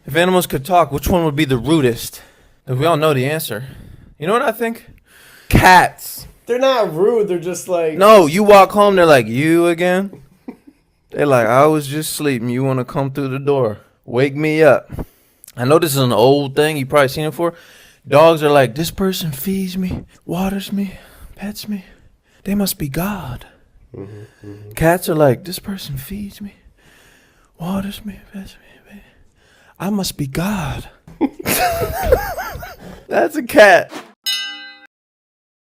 If animals could talk, which one would be the rudest? We all know the answer. You know what I think? Cats. They're not rude. They're just like... No, you walk home, they're like, you again? They're like, I was just sleeping. You want to come through the door? Wake me up. I know this is an old thing. You probably seen it before. Dogs are like, this person feeds me, waters me, pets me. They must be God. Cats are like, this person feeds me, waters me, pets me. I must be God. That's a cat.